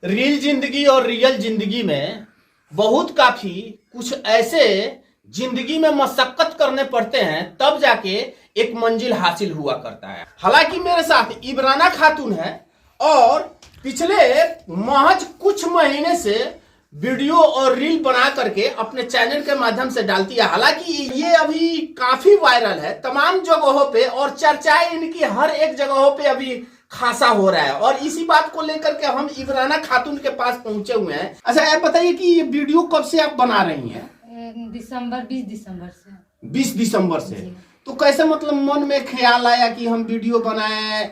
Reel जिंदगी और real जिंदगी में बहुत काफी कुछ ऐसे जिंदगी में मशक्कत करने पड़ते हैं तब जाके एक मंजिल हासिल हुआ करता है। हालांकि मेरे साथ इमराना खातून है और पिछले महज कुछ महीने से वीडियो और रील बना करके अपने चैनल के माध्यम से डालती है। हालांकि ये अभी काफी वायरल है तमाम जगहों पे और चर्चाएं इनकी हर एक जगहों पे अभी खासा हो रहा है और इसी बात को लेकर के हम इमराना खातून के पास पहुंचे हुए हैं। अच्छा, आप बताइए कि ये वीडियो कब से आप बना रही हैं? 20 दिसंबर से। 20 दिसंबर से। तो कैसे मतलब मन में ख्याल आया कि हम वीडियो बनाएं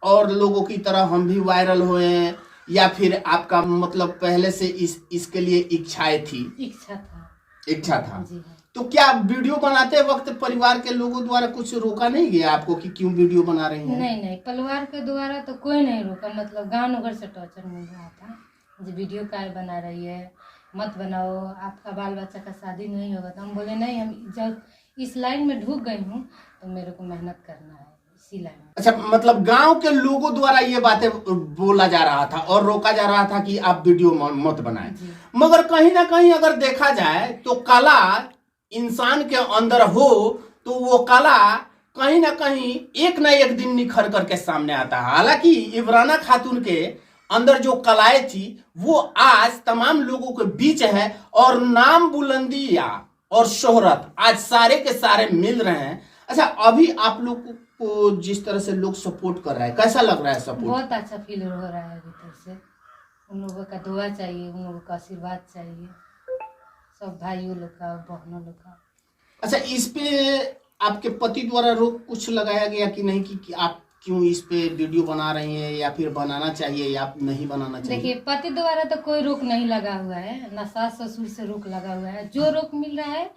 और लोगों की तरह हम भी वायरल हुए, या फिर आपका मतलब पहले से इसके लिए इच्छाएं थी? इच्छा था। जी हाँ। तो क्या वीडियो बनाते वक्त परिवार के लोगों द्वारा कुछ रोका नहीं गया आपको कि क्यों वीडियो बना रही हैं? नहीं, परिवार के द्वारा तो कोई नहीं रोका। मतलब गांव नगर से टॉर्चर मिल रहा था, जो वीडियो काय बना रही है, मत बनाओ, आपका बाल बच्चा का शादी नहीं होगा। तो हम बोले नहीं, हम जब इस लाइन में ढुक गई हूँ तो मेरे को मेहनत करना है इसी लाइन में। अच्छा, मतलब गांव के लोगों द्वारा ये बातें बोला जा रहा था और रोका जा रहा था कि आप वीडियो मत बनाएं। मगर कहीं ना कहीं अगर देखा जाए तो कला इंसान के अंदर हो तो वो कला कहीं ना एक दिन निखर करके सामने आता है। हालांकि इमराना खातून के अंदर जो कलाएं थी वो आज तमाम लोगों के बीच है और नाम बुलंदी और शोहरत आज सारे के सारे मिल रहे हैं। अच्छा, अभी आप लोग को जिस तरह से लोग सपोर्ट कर रहा है, कैसा लग रहा है सपोर्ट? बहुत अच्छा फील हो रहा है भीतर से। उन लोगों का दुआ चाहिए, उन लोगों का आशीर्वाद चाहिए, सब भाइयों लोग का, बहनों लोग का। अच्छा, इस पे आपके पति द्वारा रोक कुछ लगाया गया कि नहीं कि आप क्यों इस पे वीडियो बना रही हैं, या फिर बनाना चाहिए या नहीं बनाना चाहिए? देखिए, पति द्वारा तो कोई रोक नहीं लगा हुआ है, ना सास ससुर से रोक लगा हुआ है। जो रोक मिल रहा है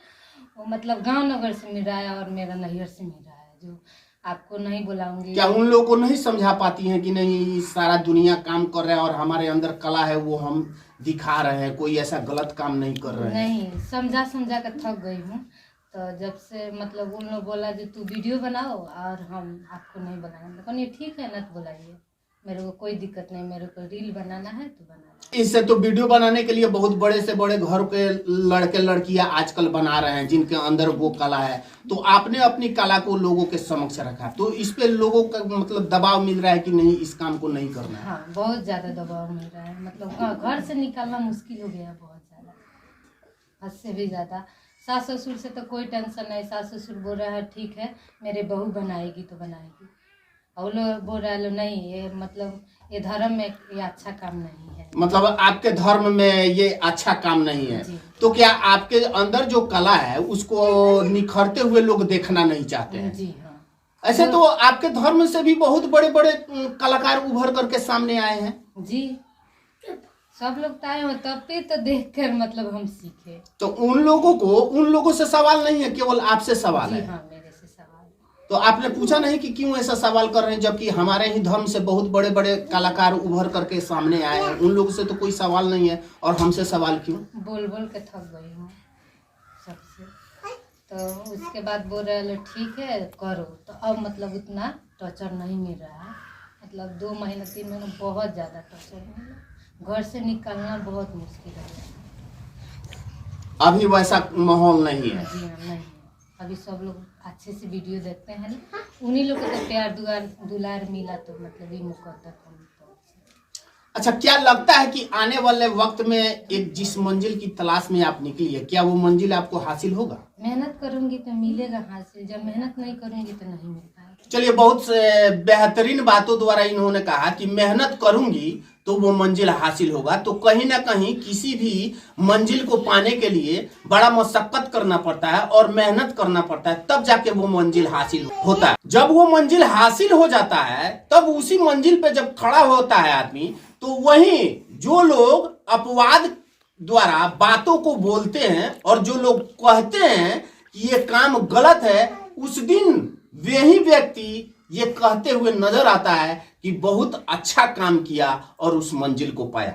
वो मतलब गांव नगर से मिल रहा है और मेरा नैहर से मिल रहा है, जो आपको नहीं बुलाऊंगी। क्या उन लोगों को नहीं समझा पाती हैं कि नहीं सारा दुनिया काम कर रहा है और हमारे अंदर कला है वो हम दिखा रहे हैं, कोई ऐसा गलत काम नहीं कर रहे हैं? नहीं, समझा कर थक गई हूँ। तो जब से मतलब उन लोग बोला जो तू वीडियो बनाओ और हम आपको नहीं बनाएंगे, तो कहनी ठीक है ना, तो बुलाइए, मेरे को कोई दिक्कत नहीं, मेरे को रील बनाना है तो बनाना है। इससे तो वीडियो बनाने के लिए बहुत बड़े से बड़े घर के लड़के लड़कियां आजकल बना रहे हैं जिनके अंदर वो कला है। तो आपने अपनी कला को लोगों के समक्ष रखा, तो इस पे लोगों का मतलब दबाव मिल रहा है कि नहीं इस काम को नहीं करना है? हाँ, बहुत ज्यादा दबाव मिल रहा है। मतलब घर से निकालना मुश्किल हो गया, बहुत ज्यादा, हद से भी ज्यादा। सास ससुर से तो कोई टेंशन नहीं, सास ससुर बोल रहा है ठीक है मेरे बहू बनाएगी तो बनाएगी, और लोग बोल रहा है नहीं, ये मतलब ये धर्म में ये अच्छा काम नहीं है। मतलब आपके धर्म में ये अच्छा काम नहीं है। तो क्या आपके अंदर जो कला है उसको निखरते हुए लोग देखना नहीं चाहते हैं? जी हाँ। ऐसे तो आपके धर्म से भी बहुत बड़े बड़े कलाकार उभर करके सामने आए हैं। जी, सब लोग तो आए हो, तब पे तो देखकर मतलब हम सीखे। तो उन लोगों से सवाल नहीं है, केवल आपसे सवाल है? हाँ, मेरे से सवाल। तो आपने पूछा नहीं कि क्यों ऐसा सवाल कर रहे हैं, जबकि हमारे ही धर्म से बहुत बड़े बड़े कलाकार उभर करके सामने आए हैं, उन लोगों से तो कोई सवाल नहीं है और हमसे सवाल क्यों? बोल के थक गई हूँ सबसे। तो उसके बाद बोल रहे ठीक है करो, तो अब मतलब उतना टॉर्चर नहीं मिल रहा है। मतलब 2 महीने 3 महीने बहुत ज़्यादा टॉर्चर मिला, घर से निकलना बहुत मुश्किल है। अभी वैसा माहौल नहीं है? जी हाँ, नहीं। अभी सब लोग अच्छे से वीडियो देखते हैं ना, उन्हीं लोग को तो प्यार दुलार मिला, तो मतलब ये मुकद्दर हम। अच्छा, क्या लगता है कि आने वाले वक्त में एक जिस मंजिल की तलाश में आप निकली है, क्या वो मंजिल आपको हासिल होगा? मेहनत करूंगी तो मिलेगा हासिल, जब मेहनत नहीं करूंगी तो नहीं मिल पाएगा। चलिए, बहुत से बेहतरीन बातों द्वारा इन्होंने कहा कि मेहनत करूंगी तो वो मंजिल हासिल होगा। तो कहीं ना कहीं किसी भी मंजिल को पाने के लिए बड़ा मशक्कत करना पड़ता है और मेहनत करना पड़ता है, तब जाके वो मंजिल हासिल होता है। जब वो मंजिल हासिल हो जाता है तब उसी मंजिल पे जब खड़ा होता है आदमी, तो वहीं जो लोग अपवाद द्वारा बातों को बोलते हैं और जो लोग कहते हैं कि ये काम गलत है, उस दिन वही व्यक्ति ये कहते हुए नजर आता है कि बहुत अच्छा काम किया और उस मंजिल को पाया।